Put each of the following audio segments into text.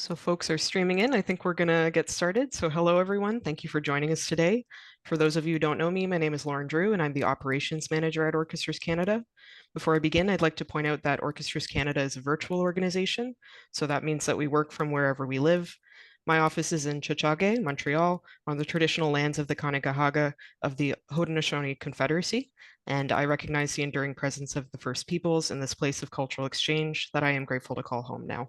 So folks are streaming in. I think we're going to get started. So hello, everyone. Thank you for joining us today. For those of you who don't know me, my name is Lauren Drew, and I'm the Operations Manager at Orchestras Canada. Before I begin, I'd like to point out that Orchestras Canada is a virtual organization. So that means that we work from wherever we live. My office is in Tiohtià:ke, Montreal, on the traditional lands of the Kanien'kehá:ka of the Haudenosaunee Confederacy. And I recognize the enduring presence of the First Peoples in this place of cultural exchange that I am grateful to call home now.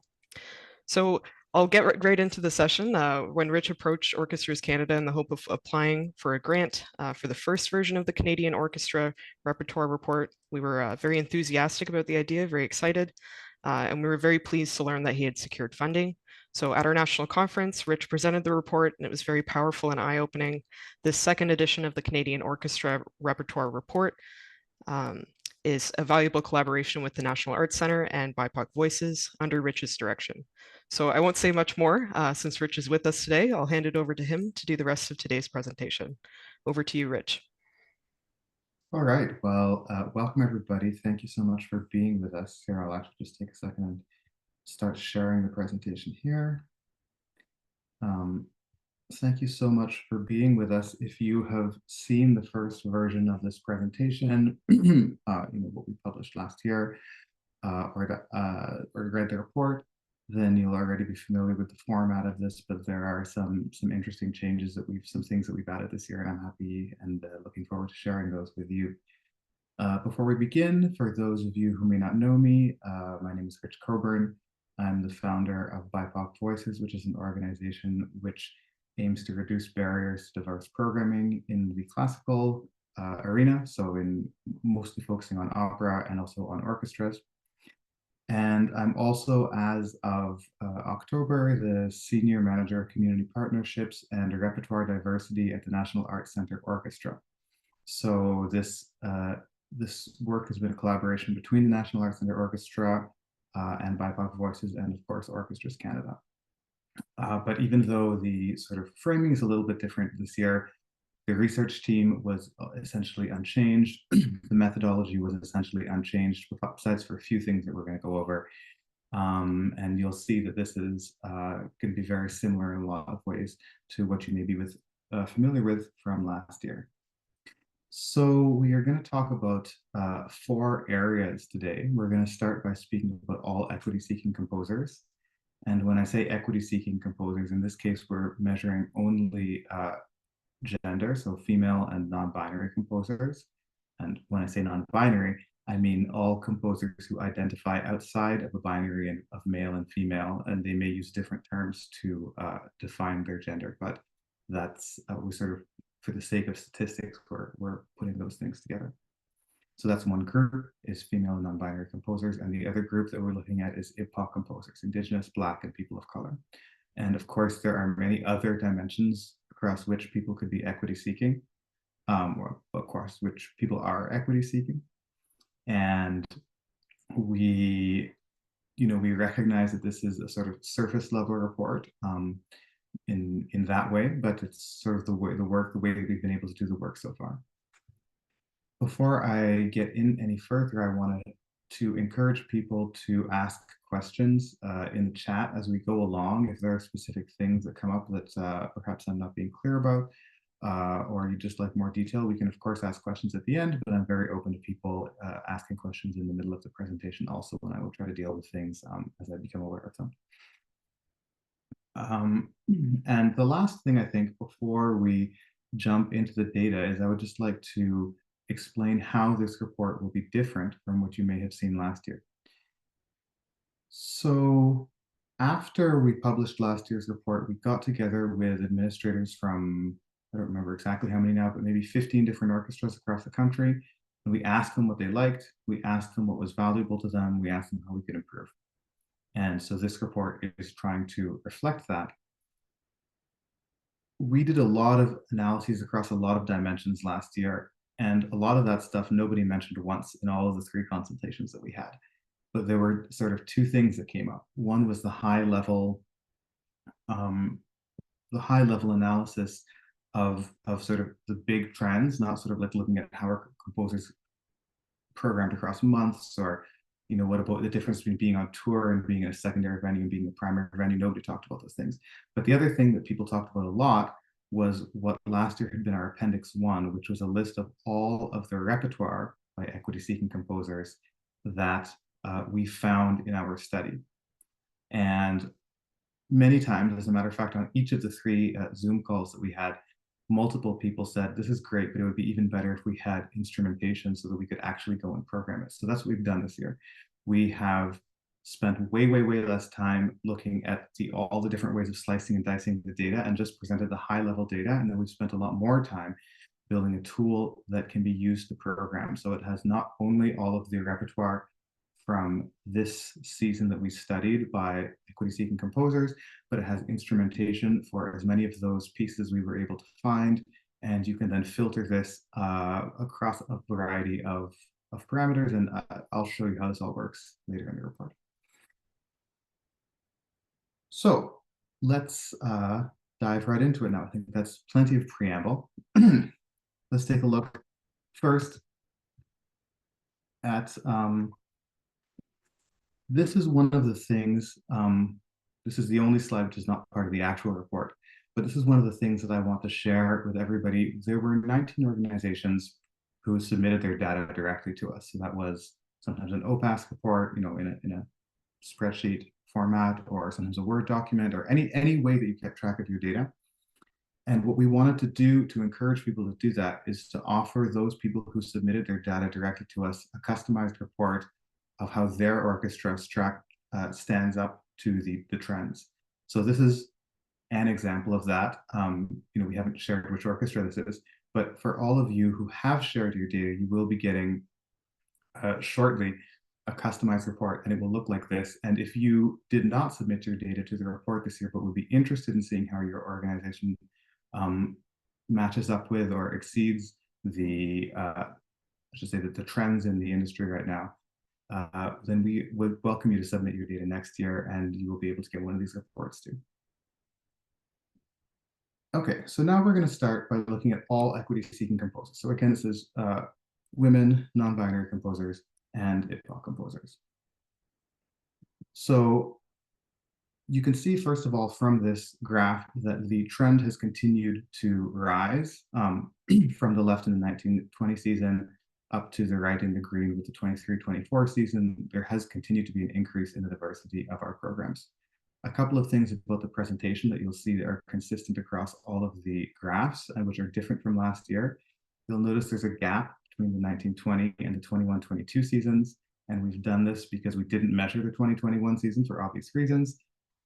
So I'll get right into the session. When Rich approached Orchestras Canada in the hope of applying for a grant for the first version of the Canadian Orchestra Repertoire Report, we were very enthusiastic about the idea, very excited, and we were very pleased to learn that he had secured funding. So at our national conference, Rich presented the report, and it was very powerful and eye-opening. This second edition of the Canadian Orchestra Repertoire Report is a valuable collaboration with the National Arts Centre and BIPOC Voices under Rich's direction. So I won't say much more since Rich is with us today. I'll hand it over to him to do the rest of today's presentation. Over to you, Rich. All right, well, welcome everybody. Thank you so much for being with us here. I'll actually just take a second and start sharing the presentation here. Thank you so much for being with us. If you have seen the first version of this presentation, what we published last year, or read the report, then you'll already be familiar with the format of this, but there are some interesting changes some things that we've added this year, and I'm happy and looking forward to sharing those with you. Before we begin, for those of you who may not know me, my name is Rich Coburn. I'm the founder of BIPOC Voices, which is an organization which aims to reduce barriers to diverse programming in the classical arena, so in mostly focusing on opera and also on orchestras. And I'm also, as of October, the Senior Manager of Community Partnerships and Repertoire Diversity at the National Arts Centre Orchestra. So this work has been a collaboration between the National Arts Centre Orchestra and BIPOC Voices and, of course, Orchestras Canada. But even though the sort of framing is a little bit different this year, the research team was essentially unchanged. The methodology was essentially unchanged, besides for a few things that we're going to go over. And you'll see that this is going to be very similar in a lot of ways to what you may be familiar with from last year. So we are going to talk about 4 areas today. We're going to start by speaking about all equity-seeking composers. And when I say equity-seeking composers, in this case, we're measuring only gender, so female and non-binary composers. And when I say non-binary, I mean all composers who identify outside of a binary of male and female, and they may use different terms to define their gender, but that's, we sort of, for the sake of statistics, we're putting those things together. So that's one group, is female and non-binary composers, and the other group that we're looking at is IBPOC composers, Indigenous, Black, and people of color. And of course, there are many other dimensions across which people could be equity seeking, or of course, which people are equity seeking. And we recognize that this is a sort of surface level report in that way, but it's sort of the way that we've been able to do the work so far. Before I get in any further, I wanted to encourage people to ask questions in the chat as we go along. If there are specific things that come up that perhaps I'm not being clear about, or you just like more detail, we can of course ask questions at the end, but I'm very open to people asking questions in the middle of the presentation also, and I will try to deal with things as I become aware of them. And the last thing I think before we jump into the data is I would just like to explain how this report will be different from what you may have seen last year. So after we published last year's report, we got together with administrators from, I don't remember exactly how many now, but maybe 15 different orchestras across the country. And we asked them what they liked. We asked them what was valuable to them. We asked them how we could improve. And so this report is trying to reflect that. We did a lot of analyses across a lot of dimensions last year, and a lot of that stuff nobody mentioned once in all of the 3 consultations that we had. But there were sort of 2 things that came up. One was the high level analysis of sort of the big trends, not sort of like looking at how our composers programmed across months or what about the difference between being on tour and being in a secondary venue and being a primary venue? Nobody talked about those things. But the other thing that people talked about a lot was what last year had been our Appendix 1, which was a list of all of the repertoire by equity-seeking composers that we found in our study. And many times, as a matter of fact, on each of the 3 Zoom calls that we had, multiple people said, this is great, but it would be even better if we had instrumentation so that we could actually go and program it. So that's what we've done this year. We have spent way less time looking at all the different ways of slicing and dicing the data and just presented the high level data. And then we've spent a lot more time building a tool that can be used to program. So it has not only all of the repertoire from this season that we studied by equity-seeking composers, but it has instrumentation for as many of those pieces we were able to find. And you can then filter this across a variety of parameters. And I'll show you how this all works later in the report. So let's dive right into it now. I think that's plenty of preamble. Let's take a look first at this is one of the things, this is the only slide which is not part of the actual report, but this is one of the things that I want to share with everybody. There were 19 organizations who submitted their data directly to us. So that was sometimes an OPAS report, in a spreadsheet format, or sometimes a Word document, or any way that you kept track of your data. And what we wanted to do to encourage people to do that is to offer those people who submitted their data directly to us a customized report of how their orchestra stands up to the trends. So this is an example of that. We haven't shared which orchestra this is, but for all of you who have shared your data, you will be getting shortly a customized report, and it will look like this. And if you did not submit your data to the report this year, but would be interested in seeing how your organization matches up with or exceeds the, I should say that the trends in the industry right now, then we would welcome you to submit your data next year, and you will be able to get one of these reports too. Okay, so now we're going to start by looking at all equity-seeking composers. So again, this is women, non-binary composers, and IBPOC composers. So you can see, first of all, from this graph that the trend has continued to rise from the left in the 1920 season up to the right in the green with the 23-24 season. There has continued to be an increase in the diversity of our programs. A couple of things about the presentation that you'll see that are consistent across all of the graphs and which are different from last year. You'll notice there's a gap between the 1920 and the 21-22 seasons. And we've done this because we didn't measure the 2021 season for obvious reasons.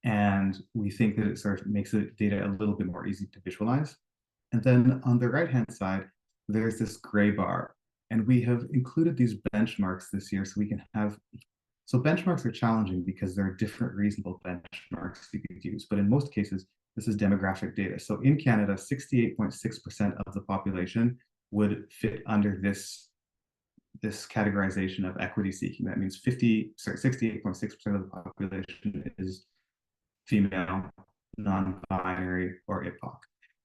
And we think that it sort of makes the data a little bit more easy to visualize. And then on the right-hand side, there's this gray bar. And we have included these benchmarks this year so we can have, so benchmarks are challenging because there are different reasonable benchmarks you could use. But in most cases, this is demographic data. So in Canada, 68.6% of the population would fit under this categorization of equity seeking. That means 68.6% of the population is female, non-binary, or IBPOC.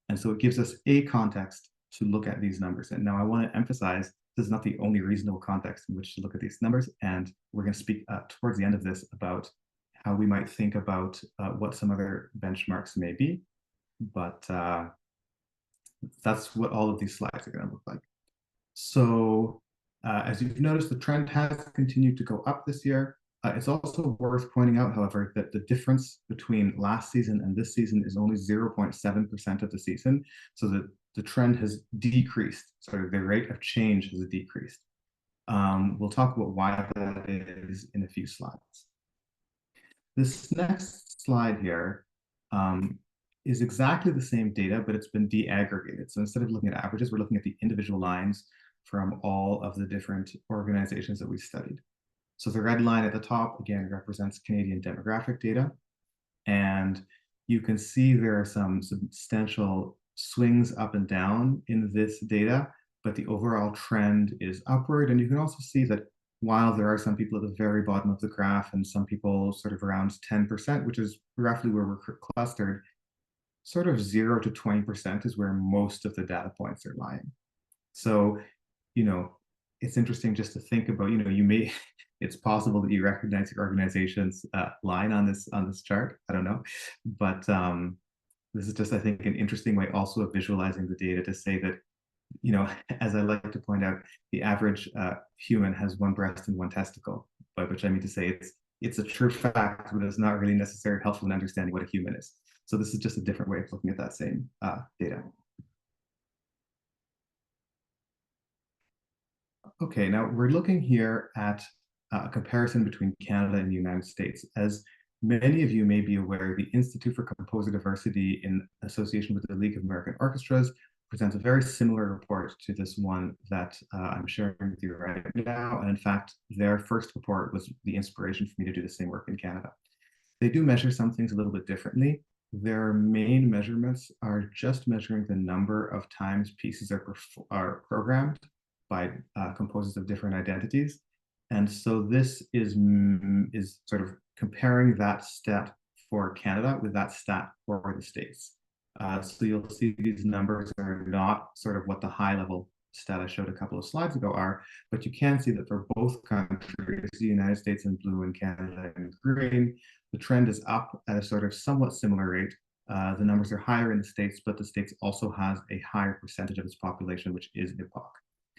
And so it gives us a context to look at these numbers. And now I want to emphasize this is not the only reasonable context in which to look at these numbers. And we're going to speak towards the end of this about how we might think about what some other benchmarks may be. But that's what all of these slides are going to look like. So as you've noticed, the trend has continued to go up this year. It's also worth pointing out, however, that the difference between last season and this season is only 0.7% of the season. So that the trend has decreased, sort of the rate of change has decreased. We'll talk about why that is in a few slides. This next slide here is exactly the same data, but it's been deaggregated. So instead of looking at averages, we're looking at the individual lines from all of the different organizations that we studied. So the red line at the top, again, represents Canadian demographic data. And you can see there are some substantial swings up and down in this data, but the overall trend is upward. And you can also see that while there are some people at the very bottom of the graph and some people sort of around 10%, which is roughly where we're clustered, sort of 0 to 20% is where most of the data points are lying. So, it's interesting just to think about, you may, it's possible that you recognize your organization's line on this chart. I don't know, but this is just, I think, an interesting way also of visualizing the data to say that, as I like to point out, the average human has one breast and one testicle, by which I mean to say it's a true fact, but it's not really necessarily helpful in understanding what a human is. So this is just a different way of looking at that same data. Okay, now we're looking here at a comparison between Canada and the United States. As many of you may be aware, the Institute for Composer Diversity, in association with the League of American Orchestras, presents a very similar report to this one that I'm sharing with you right now. And in fact, their first report was the inspiration for me to do the same work in Canada. They do measure some things a little bit differently. Their main measurements are just measuring the number of times pieces are programmed by composers of different identities. And so this is sort of comparing that stat for Canada with that stat for the States. So you'll see these numbers are not sort of what the high level stat I showed a couple of slides ago are, but you can see that for both countries, the United States in blue and Canada in green, the trend is up at a sort of somewhat similar rate. The numbers are higher in the States, but the States also has a higher percentage of its population, which is BIPOC.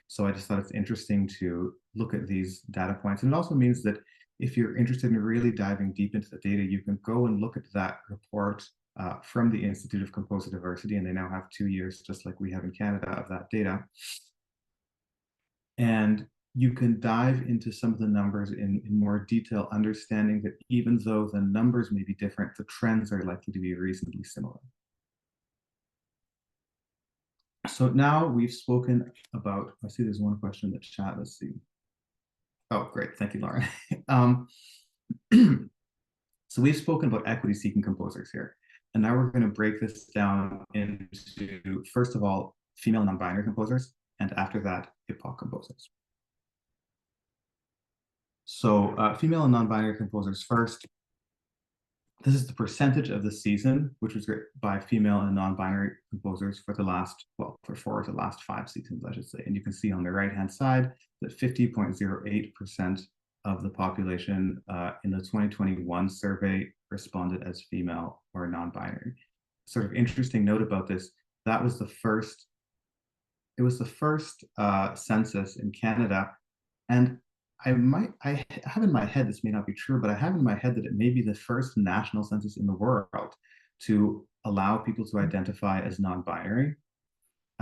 So I just thought it's interesting to look at these data points. And it also means that if you're interested in really diving deep into the data, you can go and look at that report from the Institute of Composer Diversity, and they now have 2 years, just like we have in Canada, of that data. And you can dive into some of the numbers in more detail, understanding that even though the numbers may be different, the trends are likely to be reasonably similar. So now we've spoken about, I see there's one question in the chat, let's see. Oh, great, thank you, Lauren. So we've spoken about equity-seeking composers here. And now we're going to break this down into, first of all, female non-binary composers, and after that, BIPOC composers. So female and non-binary composers first. This is the percentage of the season, which was written by female and non-binary composers for the last, well, for 4 of the last 5 seasons, I should say. And you can see on the right-hand side that 50.08% of the population in the 2021 survey responded as female or non-binary. Sort of interesting note about this, that was the first, it was the first census in Canada. And I have in my head, this may not be true, but I have in my head that it may be the first national census in the world to allow people to identify as non-binary.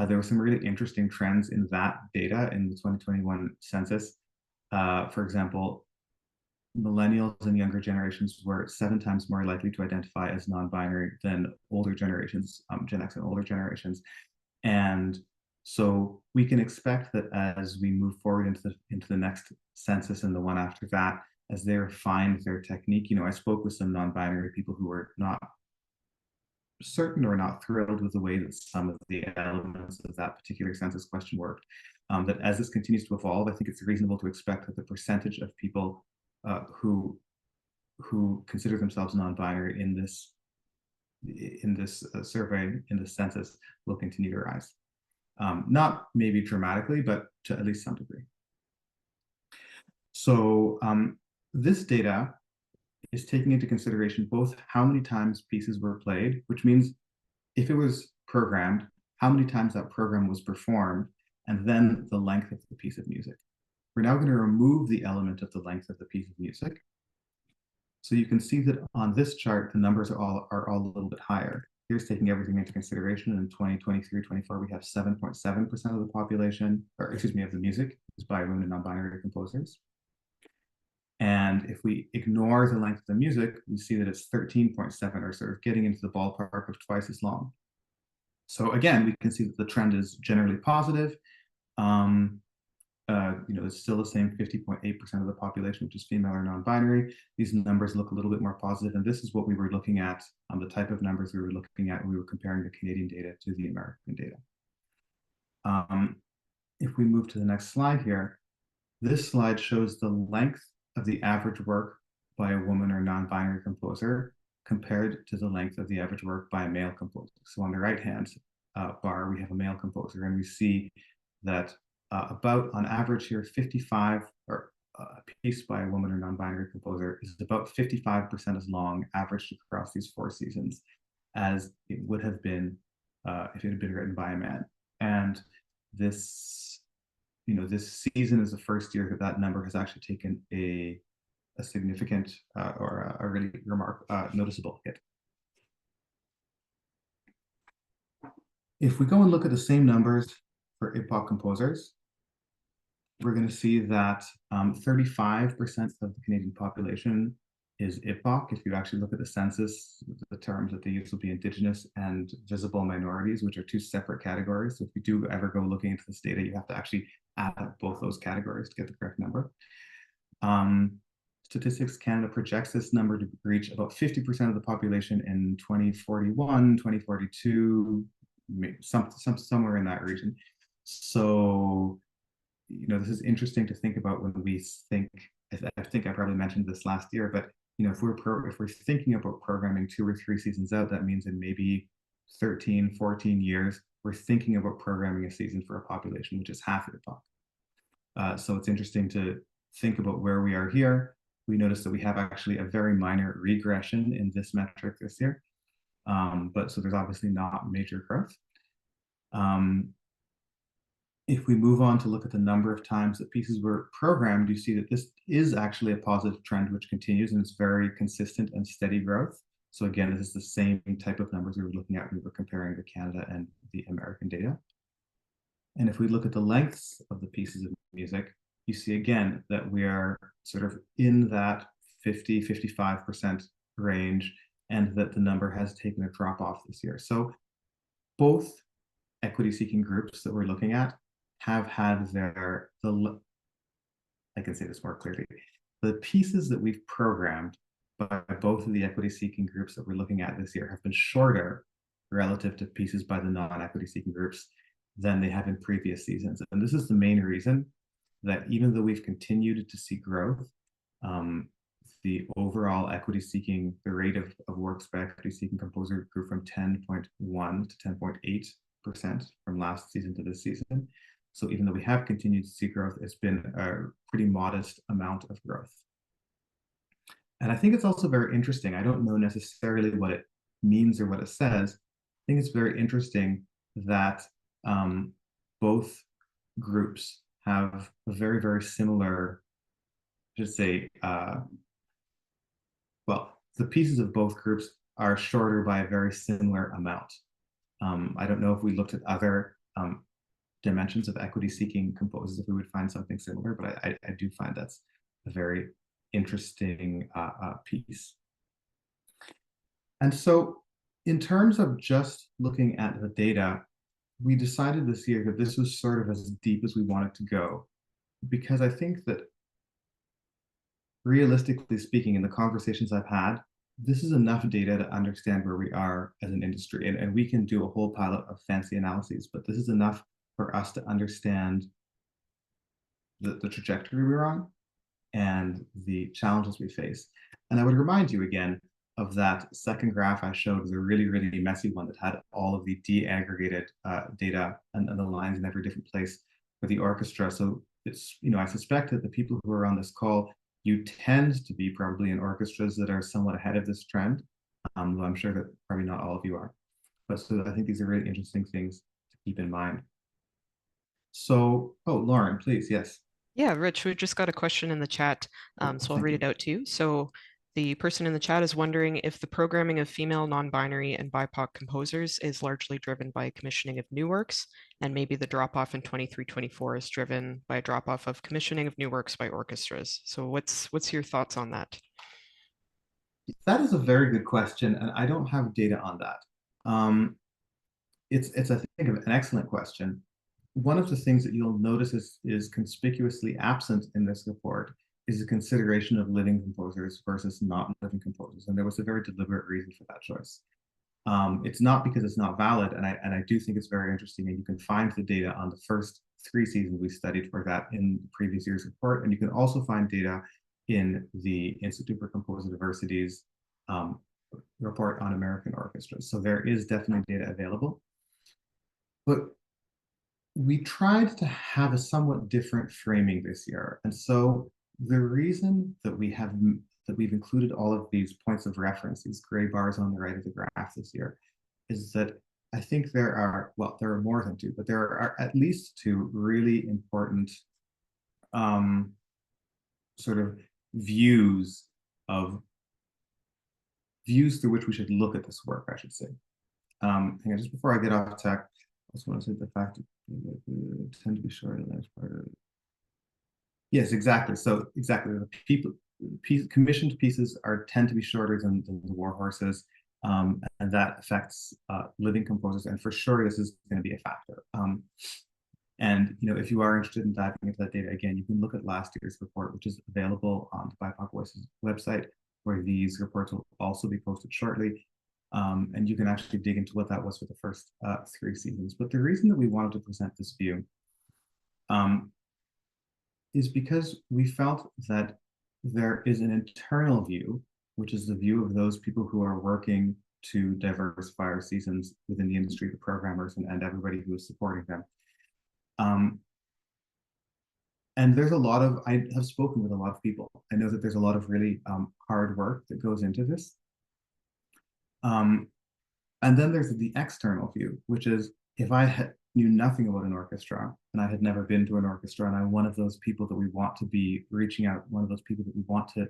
There were some really interesting trends in that data in the 2021 census. For example, millennials and younger generations were 7 times more likely to identify as non-binary than older generations, Gen X and older generations. And so we can expect that as we move forward into the next census and the one after that, as they refine their technique, I spoke with some non-binary people who were not certain or not thrilled with the way that some of the elements of that particular census question worked. That as this continues to evolve, I think it's reasonable to expect that the percentage of people who consider themselves non-binary in this survey, in this census, will continue to rise. Not maybe dramatically, but to at least some degree. So this data is taking into consideration both how many times pieces were played, which means if it was programmed, how many times that program was performed, and then the length of the piece of music. We're now going to remove the element of the length of the piece of music. So you can see that on this chart, the numbers are all a little bit higher. Here's taking everything into consideration. In 2023-24, we have 7.7% of the population, or excuse me, of the music is by women and non-binary composers. And if we ignore the length of the music, we see that it's 13.7, or sort of getting into the ballpark of twice as long. So again, we can see that the trend is generally positive. It's still the same 50.8% of the population, which is female or non-binary. These numbers look a little bit more positive, and this is what we were looking at, the type of numbers we were looking at when we were comparing the Canadian data to the American data. If we move to the next slide here, this slide shows the length of the average work by a woman or non-binary composer compared to the length of the average work by a male composer. So on the right-hand bar, we have a male composer, and we see that about, on average here, 55, or a piece by a woman or non-binary composer is about 55% as long, averaged across these 4 seasons, as it would have been if it had been written by a man. And this, this season is the first year that that number has actually taken a significant or a really noticeable hit. If we go and look at the same numbers for IBPOC composers, we're going to see that 35% of the Canadian population is IBPOC. If you actually look at the census, the terms that they use will be Indigenous and visible minorities, which are 2 separate categories. So if you do ever go looking into this data, you have to actually add up both those categories to get the correct number. Statistics Canada projects this number to reach about 50% of the population in 2041, 2042, somewhere in that region. So, this is interesting to think about when we think, I think I probably mentioned this last year, but if we're thinking about programming 2 or 3 seasons out, that means in maybe 13, 14 years, we're thinking about programming a season for a population which is half IBPOC. So it's interesting to think about where we are here. We notice that we have actually a very minor regression in this metric this year. But so there's obviously not major growth. If we move on to look at the number of times that pieces were programmed, you see that this is actually a positive trend which continues, and it's very consistent and steady growth. So again, this is the same type of numbers we were looking at when we were comparing the Canada and the American data. And if we look at the lengths of the pieces of music, you see again that we are sort of in that 50-55% range, and that the number has taken a drop off this year. So both equity-seeking groups that we're looking at have had I can say this more clearly, the pieces that we've programmed by both of the equity-seeking groups that we're looking at this year have been shorter relative to pieces by the non-equity-seeking groups than they have in previous seasons. And this is the main reason that even though we've continued to see growth, the overall equity-seeking, the rate of works by equity-seeking composer grew from 10.1 to 10.8% from last season to this season. So even though we have continued to see growth, it's been a pretty modest amount of growth. And I think it's also very interesting. I don't know necessarily what it means or what it says. I think it's very interesting that both groups have a very, very similar, just say, well, the pieces of both groups are shorter by a very similar amount. I don't know if we looked at other dimensions of equity-seeking composers if we would find something similar, but I do find that's a very interesting piece. And so in terms of just looking at the data, we decided this year that this was sort of as deep as we wanted to go, because I think that realistically speaking, in the conversations I've had, this is enough data to understand where we are as an industry. And we can do a whole pile of fancy analyses, but this is enough for us to understand the trajectory we're on and the challenges we face. And I would remind you again of that second graph I showed, was a really, really messy one that had all of the de-aggregated data and the lines in every different place for the orchestra. So it's, I suspect that the people who are on this call, you tend to be probably in orchestras that are somewhat ahead of this trend, though I'm sure that probably not all of you are. But so I think these are really interesting things to keep in mind. So, Lauren, please, yes. Yeah, Rich, we just got a question in the chat, so I'll read it out to you. So the person in the chat is wondering if the programming of female, non-binary, and BIPOC composers is largely driven by commissioning of new works, and maybe the drop-off in 23-24 is driven by a drop-off of commissioning of new works by orchestras. So what's your thoughts on that? That is a very good question, and I don't have data on that. It's I think an excellent question. One of the things that you'll notice is conspicuously absent in this report is a consideration of living composers versus not living composers, and there was a very deliberate reason for that choice. It's not because it's not valid, and I do think it's very interesting, and you can find the data on the first 3 seasons we studied for that in the previous year's report, and you can also find data in the Institute for Composer Diversity's report on American orchestras. So there is definitely data available. But we tried to have a somewhat different framing this year. And so the reason that we've included all of these points of reference, these gray bars on the right of the graph this year, is that I think there are, well, there are more than two, but there are at least two really important um, sort of views of views through which we should look at this work, I should say. Hang on, just before I get off track, I just want to say the fact that tend to be shorter than part of it. Yes, exactly. So exactly, the commissioned pieces tend to be shorter than the war horses, and that affects living composers. And for sure, this is going to be a factor. And if you are interested in diving into that data again, you can look at last year's report, which is available on the BIPOC Voices website, where these reports will also be posted shortly. And you can actually dig into what that was for the first 3 seasons. But the reason that we wanted to present this view is because we felt that there is an internal view, which is the view of those people who are working to diversify our seasons within the industry, the programmers and everybody who is supporting them. And there's a lot of, I have spoken with a lot of people. I know that there's a lot of really hard work that goes into this. And then there's the external view, which is if I knew nothing about an orchestra and I had never been to an orchestra and I'm one of those people that we want to be reaching out, one of those people that we want to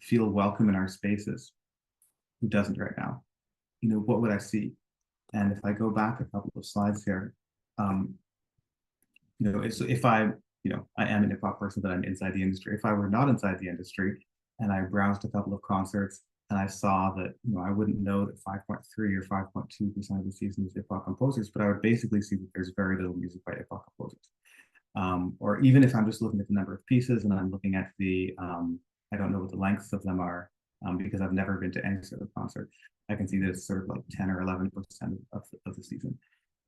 feel welcome in our spaces, who doesn't right now, what would I see? And if I go back a couple of slides here, if I am an IBPOC person, that I'm inside the industry. If I were not inside the industry and I browsed a couple of concerts and I saw that, I wouldn't know that 5.3 or 5.2% of the season is IBPOC composers, but I would basically see that there's very little music by IBPOC composers. Or even if I'm just looking at the number of pieces and I'm looking at the, I don't know what the lengths of them are, because I've never been to any sort of concert, I can see that it's sort of like 10 or 11% of the season.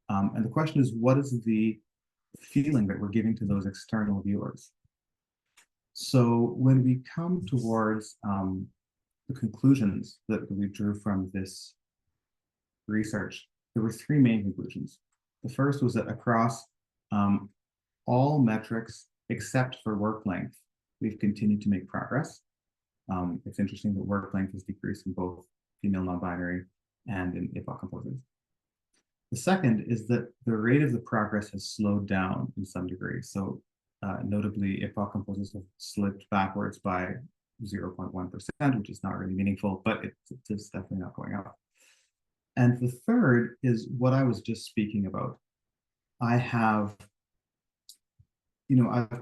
And the question is, what is the feeling that we're giving to those external viewers? So when we come towards the conclusions that we drew from this research, there were 3 main conclusions. The first was that across all metrics except for work length, we've continued to make progress. It's interesting that work length has decreased in both female non-binary and in IBPOC composers. The second is that the rate of the progress has slowed down in some degree. So notably, IBPOC composers have slipped backwards by 0.1%, which is not really meaningful, but it's definitely not going up. And the third is what I was just speaking about. I've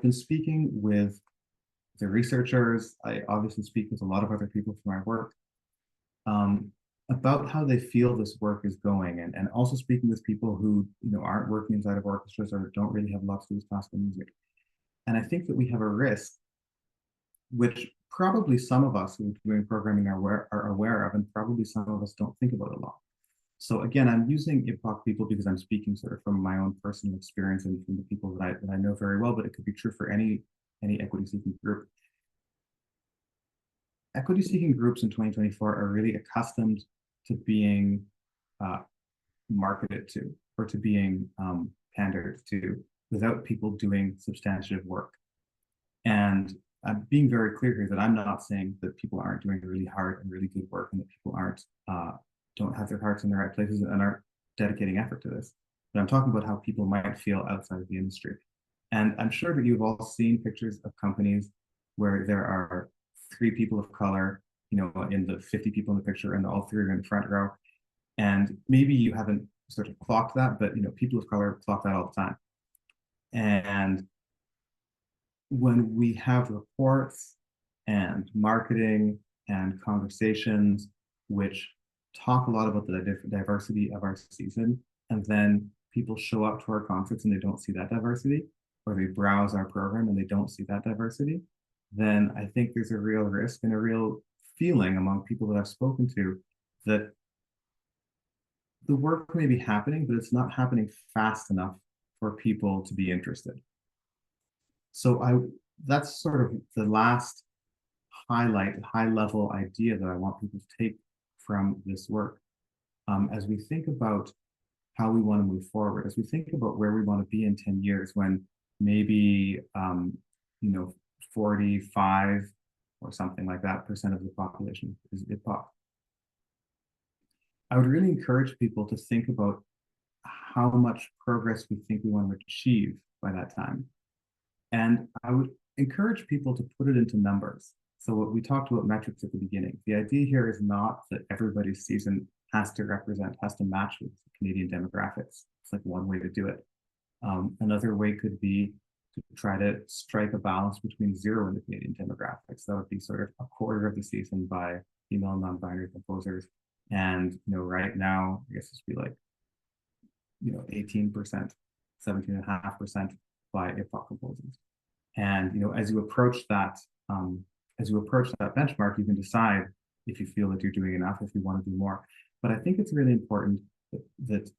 been speaking with the researchers. I obviously speak with a lot of other people from my work about how they feel this work is going, and also speaking with people who aren't working inside of orchestras or don't really have lots to do with classical music. And I think that we have a risk, which probably some of us who are doing programming are aware of, and probably some of us don't think about a lot. So again, I'm using IBPOC people because I'm speaking sort of from my own personal experience and from the people that I know very well, but it could be true for any equity-seeking group. Equity-seeking groups in 2024 are really accustomed to being marketed to, or to being pandered to, without people doing substantive work. And I'm being very clear here that I'm not saying that people aren't doing really hard and really good work, and that people don't have their hearts in the right places and aren't dedicating effort to this. But I'm talking about how people might feel outside of the industry. And I'm sure that you've all seen pictures of companies where there are 3 people of color, in the 50 people in the picture, and all 3 are in the front row. And maybe you haven't sort of clocked that, but people of color clock that all the time. And when we have reports and marketing and conversations which talk a lot about the diversity of our season, and then people show up to our concerts and they don't see that diversity, or they browse our program and they don't see that diversity, then I think there's a real risk and a real feeling among people that I've spoken to that the work may be happening, but it's not happening fast enough for people to be interested. So that's sort of the last high-level idea that I want people to take from this work. As we think about how we want to move forward, as we think about where we want to be in 10 years, when maybe, 45 or something like that percent of the population is BIPOC. I would really encourage people to think about how much progress we think we want to achieve by that time. And I would encourage people to put it into numbers. So what we talked about metrics at the beginning, the idea here is not that everybody's season has to match with Canadian demographics. It's like one way to do it. Another way could be to try to strike a balance between 0 and the Canadian demographics. That would be sort of a quarter of the season by female non-binary composers. And right now, I guess it'd be like 18%, 17.5% by IBPOC composers. And as you approach that benchmark, you can decide if you feel that you're doing enough, if you want to do more. But I think it's really important that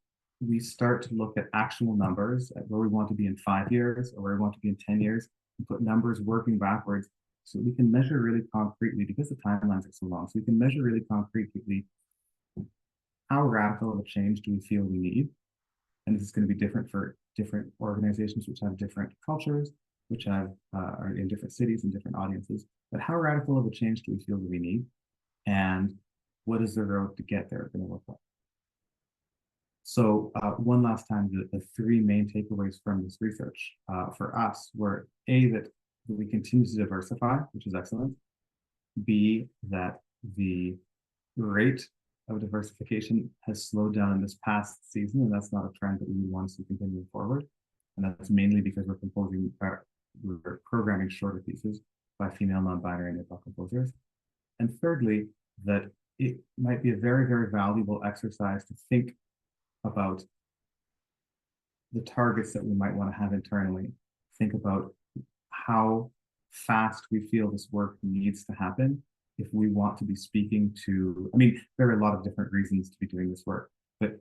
we start to look at actual numbers at where we want to be in 5 years or where we want to be in 10 years, and put numbers working backwards so we can measure really concretely, because the timelines are so long, so we can measure really concretely how radical of a change do we feel we need. And this is going to be different for different organizations which have different cultures, which are in different cities and different audiences. But how radical of a change do we feel that we need? And what is the road to get there going to look like? So one last time, the 3 main takeaways from this research for us were A, that we continue to diversify, which is excellent. B, that the rate of diversification has slowed down in this past season, and that's not a trend that we want to see continuing forward. And that's mainly because we're programming shorter pieces by female non-binary and IBPOC composers. And thirdly, that it might be a very, very valuable exercise to think about the targets that we might want to have internally. Think about how fast we feel this work needs to happen if we want to be speaking to, there are a lot of different reasons to be doing this work, but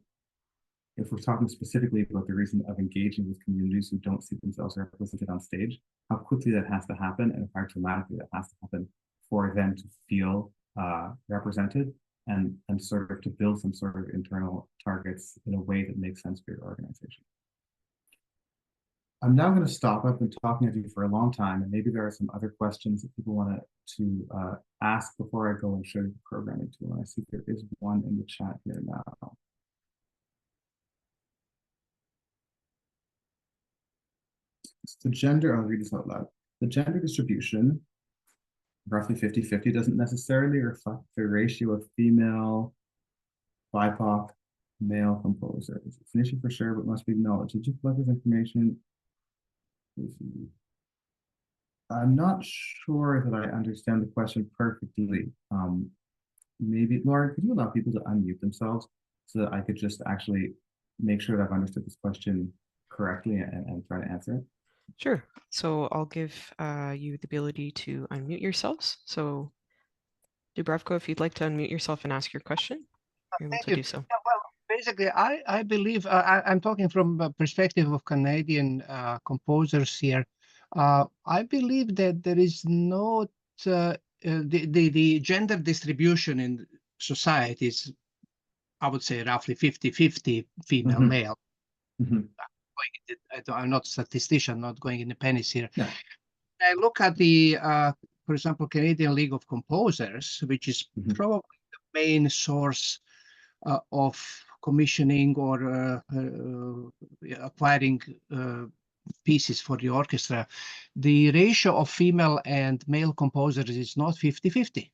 if we're talking specifically about the reason of engaging with communities who don't see themselves represented on stage, how quickly that has to happen and how dramatically that has to happen for them to feel represented, and sort of to build some sort of internal targets in a way that makes sense for your organization. I'm now going to stop. I've been talking to you for a long time, and maybe there are some other questions that people want to ask before I go and show you the programming tool. And I see there is one in the chat here now. The gender, I'll read this out loud. The gender distribution, roughly 50-50, doesn't necessarily reflect the ratio of female, BIPOC, male composers. It's an issue for sure, but must be acknowledged. Did you collect this information? I'm not sure that I understand the question perfectly. Maybe, Lauren, could you allow people to unmute themselves so that I could just actually make sure that I've understood this question correctly and try to answer it? Sure. So I'll give you the ability to unmute yourselves. So Dubravko, if you'd like to unmute yourself and ask your question, you're able to do so. Yeah, well, basically, I believe I'm talking from a perspective of Canadian composers here. I believe that there is not the gender distribution in society is, I would say, roughly 50-50 female male. I'm not a statistician, not going in the pennies here. Yeah. I look at the, for example, Canadian League of Composers, which is probably the main source of commissioning or acquiring pieces for the orchestra. The ratio of female and male composers is not 50-50.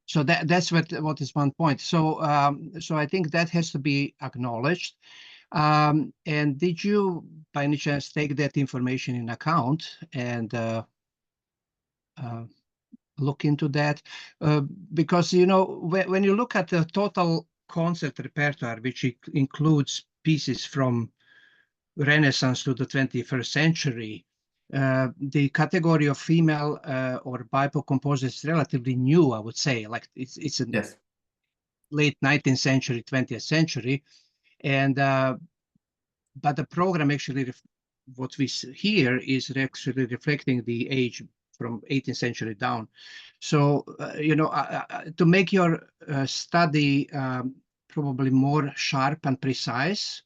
So that's what is one point. So so I think that has to be acknowledged. And did you, by any chance, take that information in account and look into that? Because, when you look at the total concert repertoire, which includes pieces from Renaissance to the 21st century, the category of female or BIPOC composers is relatively new, I would say. Like it's a late 19th century, 20th century. And but the program actually, what we hear is actually reflecting the age from 18th century down. So, to make your study probably more sharp and precise,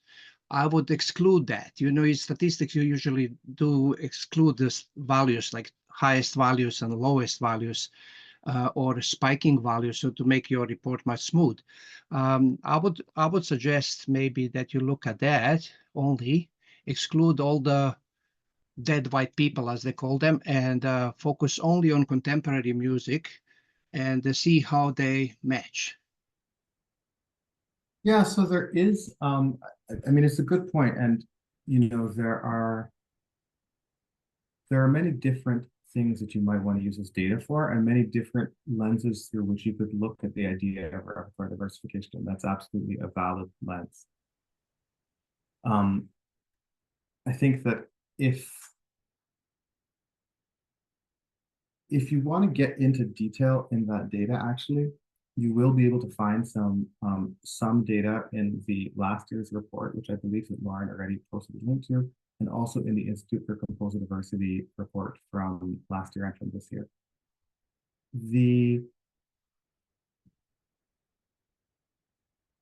I would exclude that. You know, in statistics, you usually do exclude the values like highest values and lowest values, or spiking values, so to make your report much smooth. I would suggest maybe that you look at that only, exclude all the dead white people, as they call them, and focus only on contemporary music and see how they match. Yeah, so there is, I mean, it's a good point, and you know, there are many different things that you might want to use as data for, and many different lenses through which you could look at the idea of repertoire diversification. And that's absolutely a valid lens. I think that if you want to get into detail in that data, actually, you will be able to find some data in the last year's report, which I believe that Lauren already posted a link to, and also in the Institute for Composer Diversity report from last year and from this year.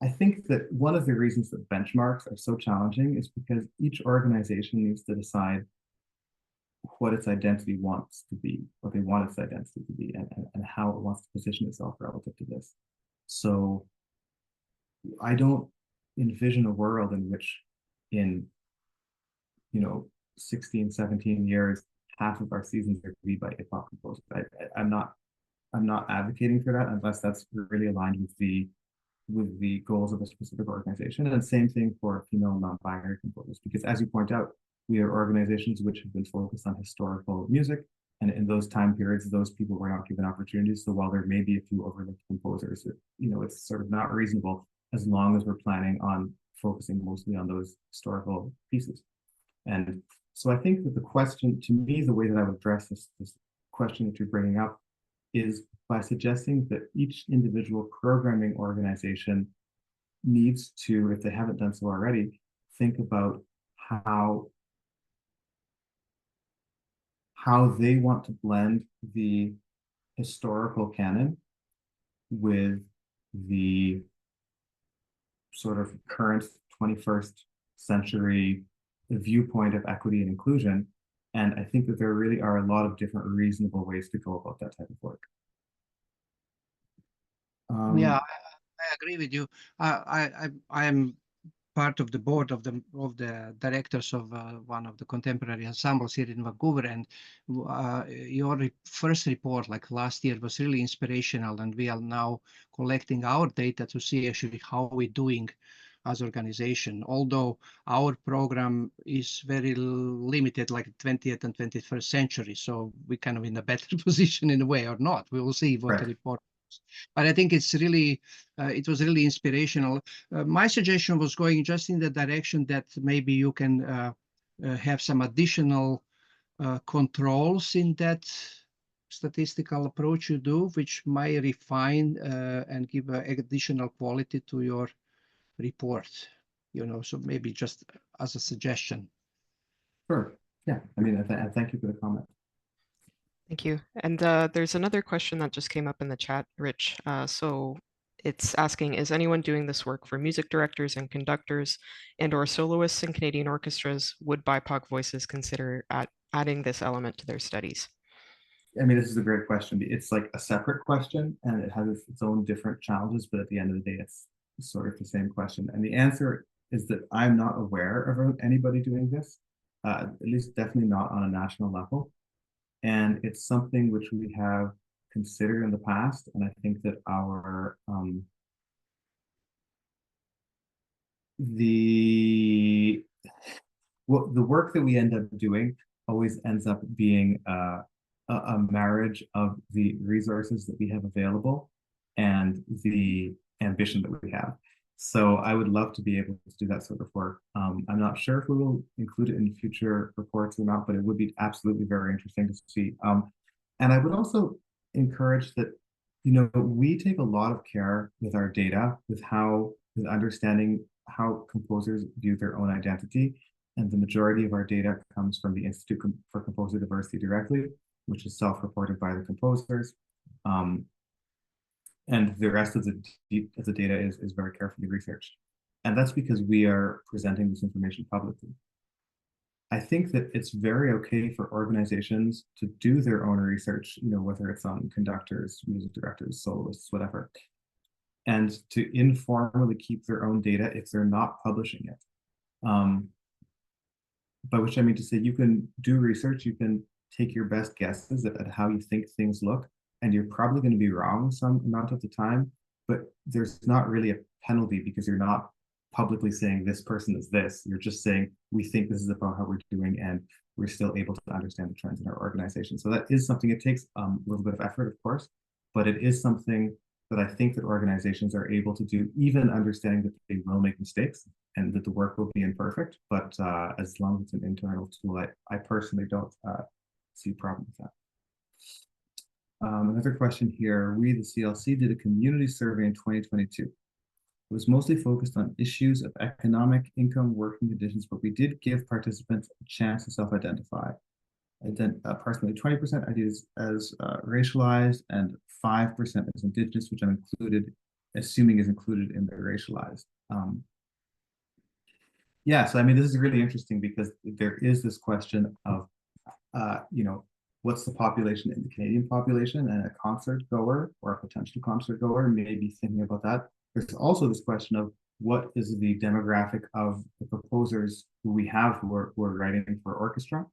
I think that one of the reasons that benchmarks are so challenging is because each organization needs to decide what its identity wants to be, what they want its identity to be, and how it wants to position itself relative to this. So I don't envision a world in which in, you know, 16, 17 years, half of our seasons are to be by BIPOC composers. I'm not advocating for that unless that's really aligned with the goals of a specific organization. And same thing for female non-binary composers, because as you point out, we are organizations which have been focused on historical music, and in those time periods, those people were not given opportunities. So while there may be a few overlooked composers, you know, it's sort of not reasonable as long as we're planning on focusing mostly on those historical pieces. And so I think that the question, to me, the way that I would address this question that you're bringing up is by suggesting that each individual programming organization needs to, if they haven't done so already, think about how they want to blend the historical canon with the sort of current 21st century viewpoint of equity and inclusion. And I think that there really are a lot of different reasonable ways to go about that type of work. Yeah, I agree with you. I am part of the board of the directors of one of the contemporary ensembles here in Vancouver, and your first report, like last year, was really inspirational, and we are now collecting our data to see actually how we're doing as organization. Although our program is very limited, like 20th and 21st century, so we kind of in a better position in a way or not. We will see what the report. But I think it's really, it was really inspirational. My suggestion was going just in the direction that maybe you can have some additional controls in that statistical approach you do, which might refine and give additional quality to your report. You know, so maybe just as a suggestion. Sure. Yeah. I mean, thank you for the comment. Thank you. And there's another question that just came up in the chat, Rich. So it's asking, is anyone doing this work for music directors and conductors and/or soloists in Canadian orchestras? Would BIPOC voices consider adding this element to their studies? I mean, this is a great question. It's like a separate question, and it has its own different challenges, but at the end of the day, it's sort of the same question. And the answer is that I'm not aware of anybody doing this, at least definitely not on a national level. And it's something which we have considered in the past. And I think that the work that we end up doing always ends up being a marriage of the resources that we have available and the ambition that we have. So I would love to be able to do that sort of work. I'm not sure if we will include it in future reports or not, but it would be absolutely very interesting to see. And I would also encourage that, you know, we take a lot of care with our data, with understanding how composers view their own identity. And the majority of our data comes from the Institute for Composer Diversity directly, which is self-reported by the composers. and the rest of the data is very carefully researched. And that's because we are presenting this information publicly. I think that it's very okay for organizations to do their own research, whether it's on conductors, music directors, soloists, whatever, and to informally keep their own data if they're not publishing it. By which I mean to say, you can do research, you can take your best guesses at how you think things look, and you're probably going to be wrong some amount of the time, but there's not really a penalty because you're not publicly saying this person is this. You're just saying, we think this is about how we're doing, and we're still able to understand the trends in our organization. So that is something, it takes a little bit of effort, of course, but it is something that I think that organizations are able to do, even understanding that they will make mistakes and that the work will be imperfect. But as long as it's an internal tool, I personally don't see a problem with that. Another question here. We, the CLC, did a community survey in 2022. It was mostly focused on issues of economic, income, working conditions, but we did give participants a chance to self-identify. Approximately 20% ideas as racialized and 5% as indigenous, which I'm assuming is included in the racialized. Yeah, so I mean, this is really interesting because there is this question of, what's the population in the Canadian population, and a concert goer or a potential concert goer may be thinking about that. There's also this question of what is the demographic of the proposers who we have who are writing for orchestra.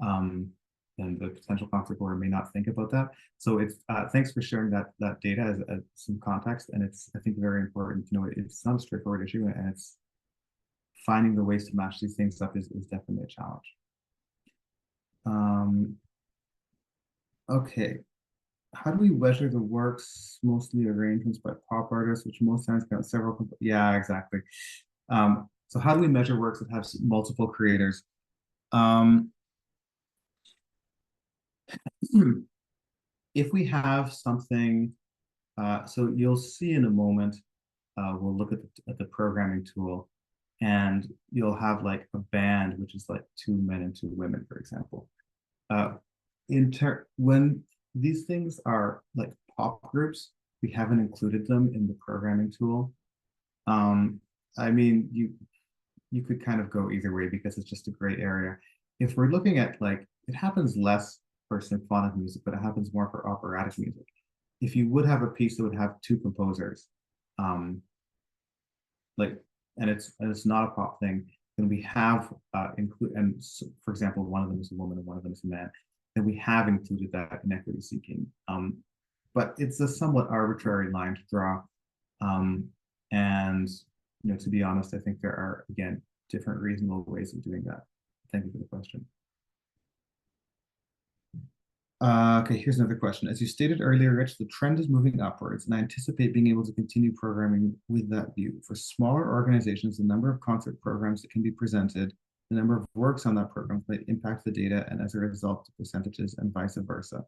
And the potential concert goer may not think about that. So it's thanks for sharing that data as some context, and it's, I think, very important to know it's not a straightforward issue, and it's finding the ways to match these things up is definitely a challenge. Okay, how do we measure the works, mostly arrangements by pop artists, which most times count several? Yeah, exactly. So how do we measure works that have multiple creators? If we have something, so you'll see in a moment, we'll look at the programming tool, and you'll have like a band, which is like 2 men and 2 women, for example. When these things are like pop groups, we haven't included them in the programming tool. I mean, you could kind of go either way because it's just a gray area. If we're looking at, like, it happens less for symphonic music, but it happens more for operatic music. If you would have a piece that would have 2 composers, and it's not a pop thing, then we have for example, one of them is a woman and one of them is a man, then we have included that in equity seeking. But it's a somewhat arbitrary line to draw. And to be honest, I think there are, again, different reasonable ways of doing that. Thank you for the question. Okay, here's another question. As you stated earlier, Rich, the trend is moving upwards, and I anticipate being able to continue programming with that view. For smaller organizations, the number of concert programs that can be presented, the number of works on that program might impact the data, and as a result, the percentages, and vice versa.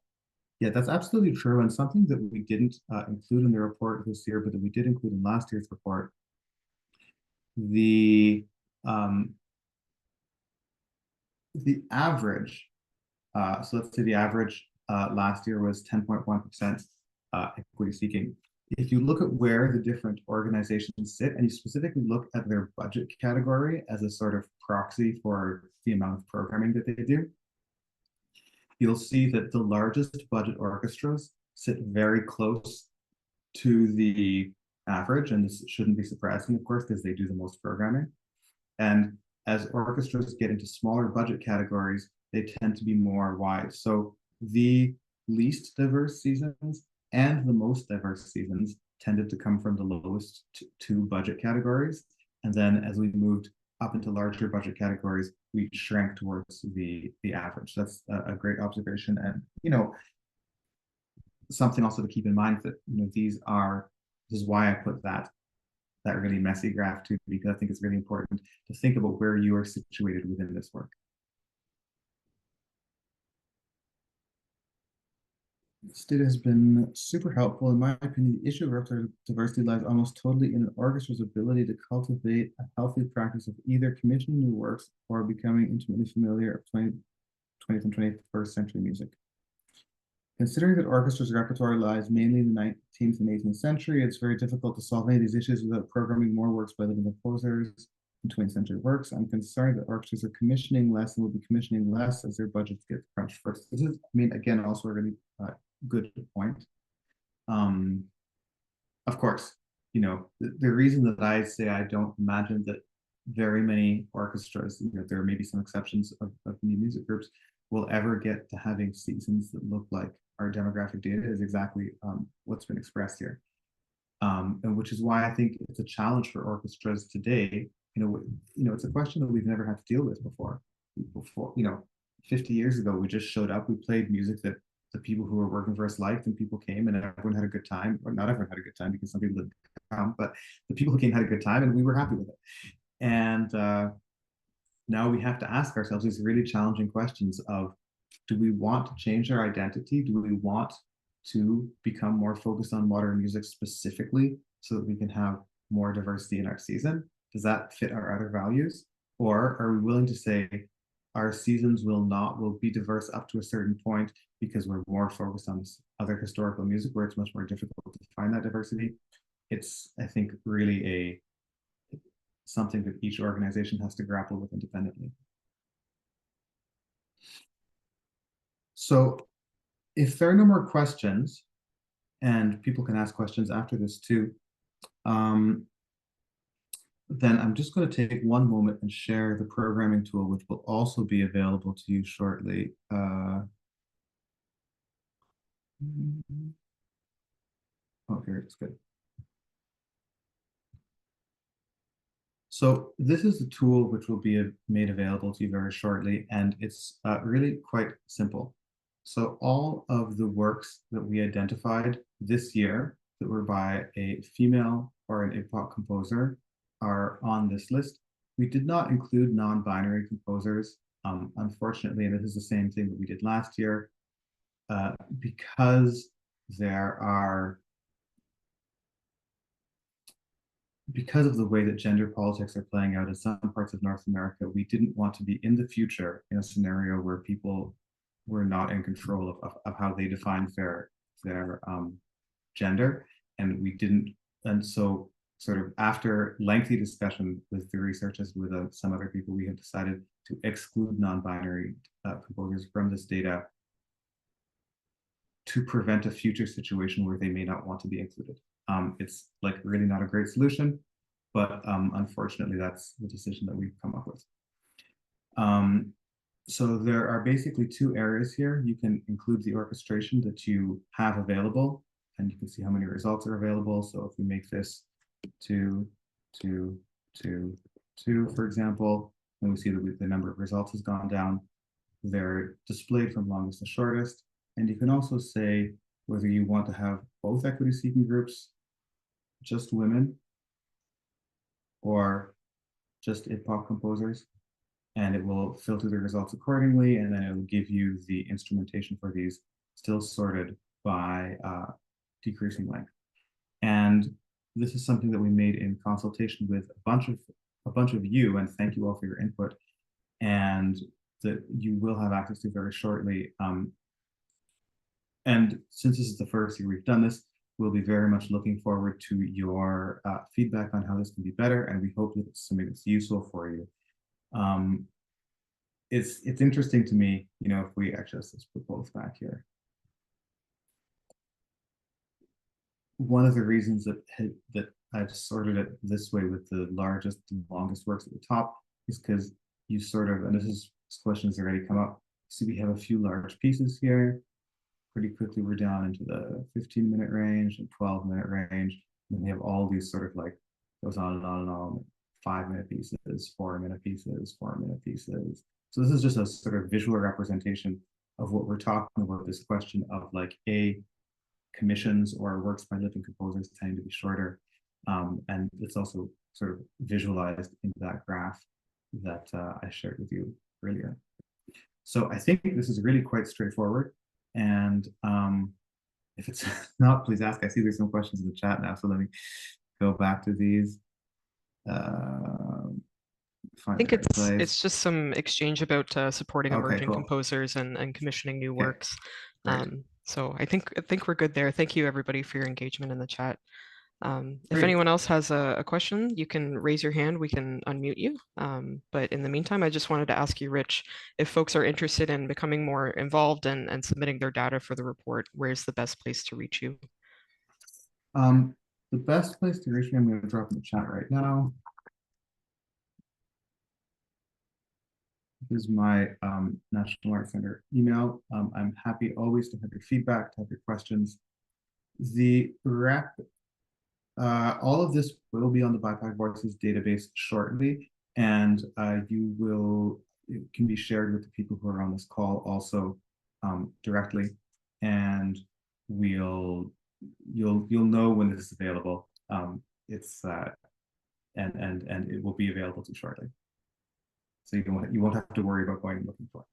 Yeah, that's absolutely true, and something that we didn't include in the report this year, but that we did include in last year's report. The average, so let's say the average last year was 10.1% equity seeking. If you look at where the different organizations sit, and you specifically look at their budget category as a sort of proxy for the amount of programming that they do, you'll see that the largest budget orchestras sit very close to the average, and this shouldn't be surprising, of course, because they do the most programming. And as orchestras get into smaller budget categories, they tend to be more wide. So the least diverse seasons and the most diverse seasons tended to come from the lowest 2 budget categories. And then as we moved up into larger budget categories, we shrank towards the average. That's a great observation. And, something also to keep in mind that, this is why I put that really messy graph too, because I think it's really important to think about where you are situated within this work. This data has been super helpful. In my opinion, the issue of repertoire diversity lies almost totally in an orchestra's ability to cultivate a healthy practice of either commissioning new works or becoming intimately familiar with 20th and 21st century music. Considering that orchestra's repertoire lies mainly in the 19th and 18th century, it's very difficult to solve many of these issues without programming more works by living composers and 20th century works. I'm concerned that orchestras are commissioning less and will be commissioning less as their budgets get crunched first. This is, I mean, again, also a really good point. Of course, you know, the reason that I say I don't imagine that very many orchestras, you know, there may be some exceptions of new music groups, will ever get to having seasons that look like our demographic data is exactly what's been expressed here. And which is why I think it's a challenge for orchestras today. You know, it's a question that we've never had to deal with before. You know, 50 years ago, we just showed up, we played music that the people who were working for us liked, and people came and everyone had a good time. Or not everyone had a good time because some people didn't come, but the people who came had a good time and we were happy with it. And now we have to ask ourselves these really challenging questions of, do we want to change our identity? Do we want to become more focused on modern music specifically so that we can have more diversity in our season? Does that fit our other values? Or are we willing to say our seasons will be diverse up to a certain point because we're more focused on this other historical music where it's much more difficult to find that diversity? It's, I think, really something that each organization has to grapple with independently. So if there are no more questions, and people can ask questions after this too, then I'm just going to take one moment and share the programming tool, which will also be available to you shortly. Oh, here it's good. So this is the tool which will be made available to you very shortly, and it's really quite simple. So all of the works that we identified this year that were by a female or an IBPOC composer are on this list. We did not include non-binary composers, unfortunately, and this is the same thing that we did last year, because because of the way that gender politics are playing out in some parts of North America, we didn't want to be in the future in a scenario where people were not in control of how they defined their gender, and we didn't. And so, sort of after lengthy discussion with the researchers, with some other people, we have decided to exclude non-binary composers from this data to prevent a future situation where they may not want to be included. It's like really not a great solution, but unfortunately, that's the decision that we've come up with. So there are basically two areas here. You can include the orchestration that you have available, and you can see how many results are available. So if we make this 2, 2, 2, 2, for example, and we see that the number of results has gone down. They're displayed from longest to shortest. And you can also say whether you want to have both equity-seeking groups, just women, or just IBPOC composers, and it will filter the results accordingly, and then it will give you the instrumentation for these, still sorted by decreasing length. And this is something that we made in consultation with a bunch of you, and thank you all for your input, and that you will have access to very shortly. And since this is the first year we've done this, we'll be very much looking forward to your feedback on how this can be better, and we hope that it's something that's useful for you. It's interesting to me, you know, if we actually, let's put both back here. One of the reasons that I've sorted it this way with the largest and longest works at the top is because you sort of, and this question has already come up, so we have a few large pieces here. Pretty quickly we're down into the 15-minute range and 12-minute range, and we have all these sort of like, goes on and on and on, 5-minute pieces, 4-minute pieces, 4-minute pieces. So this is just a sort of visual representation of what we're talking about, this question of like commissions or works by living composers tend to be shorter. And it's also sort of visualized in that graph that I shared with you earlier. So I think this is really quite straightforward. And if it's not, please ask. I see there's some questions in the chat now, so let me go back to these. I think it's just some exchange about supporting emerging composers and commissioning new works. So I think we're good there. Thank you everybody for your engagement in the chat. If Great. anyone else has a question, you can raise your hand, we can unmute you. But in the meantime, I just wanted to ask you, Rich, if folks are interested in becoming more involved and submitting their data for the report, where's the best place to reach you? The best place to reach me, I'm going to drop in the chat right now. This is my National Arts Center email. I'm happy always to have your feedback, to have your questions. The all of this will be on the BIPOC Voices database shortly, and it can be shared with the people who are on this call also directly, and you'll know when this is available. And it will be available to you shortly. So you won't have to worry about going and looking for it.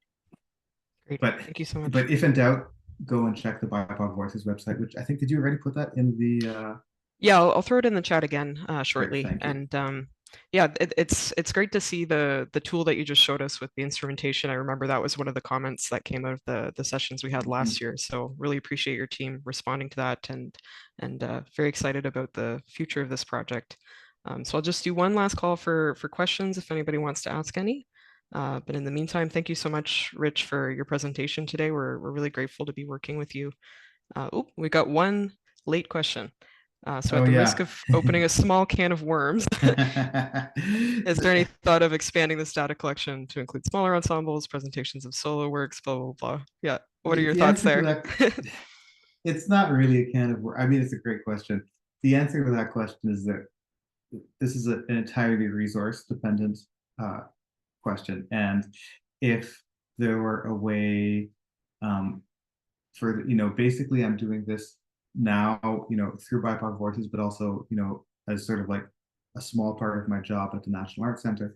Great. But thank you so much. But if in doubt, go and check the BIPOC Voices website, which I think, did you already put that in the Yeah, I'll throw it in the chat again shortly. Great, thank you. And yeah, it's great to see the tool that you just showed us with the instrumentation. I remember that was one of the comments that came out of the sessions we had last year. So really appreciate your team responding to that, and very excited about the future of this project. So I'll just do one last call for questions if anybody wants to ask any. But in the meantime, thank you so much, Rich, for your presentation today. We're really grateful to be working with you. Oh, we got one late question. So at the risk of opening a small can of worms, is there any thought of expanding this data collection to include smaller ensembles, presentations of solo works, blah, blah, blah? Yeah, what are your thoughts there? It's not really a can of worms. I mean, it's a great question. The answer to that question is that this is an entirely resource-dependent question. And if there were a way basically I'm doing this now, through BIPOC Voices, but also, as sort of like a small part of my job at the National Arts Center.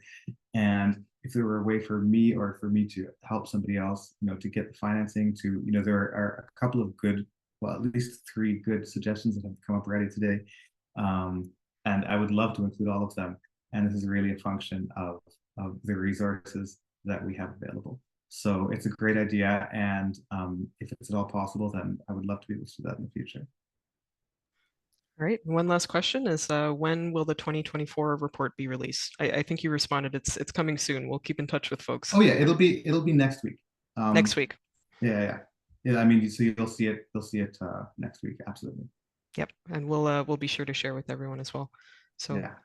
And if there were a way for me to help somebody else, to get the financing to, there are a couple of good, well, at least 3 good suggestions that have come up already today. And I would love to include all of them. And this is really a function of the resources that we have available. So it's a great idea, and if it's at all possible, then I would love to be able to do that in the future. All right, one last question is, when will the 2024 report be released? I think you responded, it's coming soon. We'll keep in touch with folks. Oh yeah, it'll be next week. Next week. Yeah. I mean, so you'll see it next week, absolutely. Yep, and we'll be sure to share with everyone as well. So yeah.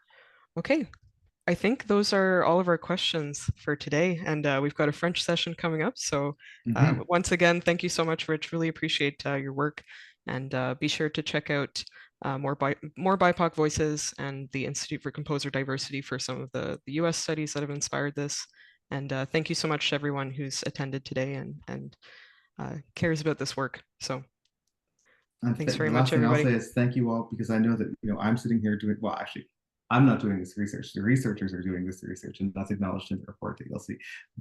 Okay. I think those are all of our questions for today, and we've got a French session coming up. So once again, thank you so much, Rich. Really appreciate your work, and be sure to check out more BIPOC Voices and the Institute for Composer Diversity for some of the US studies that have inspired this. And thank you so much to everyone who's attended today and cares about this work. So thanks very much, everybody. The last thing I'll say is thank you all, because I know that I'm sitting here doing, well, actually, I'm not doing this research. The researchers are doing this research, and that's acknowledged in the report that you'll see.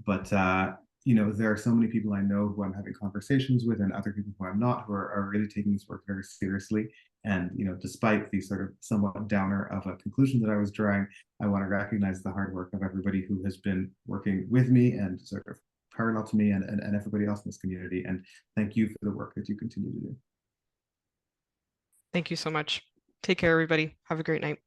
But there are so many people I know who I'm having conversations with, and other people who I'm not, who are really taking this work very seriously. And despite the sort of somewhat downer of a conclusion that I was drawing, I want to recognize the hard work of everybody who has been working with me and sort of parallel to me, and everybody else in this community. And thank you for the work that you continue to do. Thank you so much. Take care, everybody. Have a great night.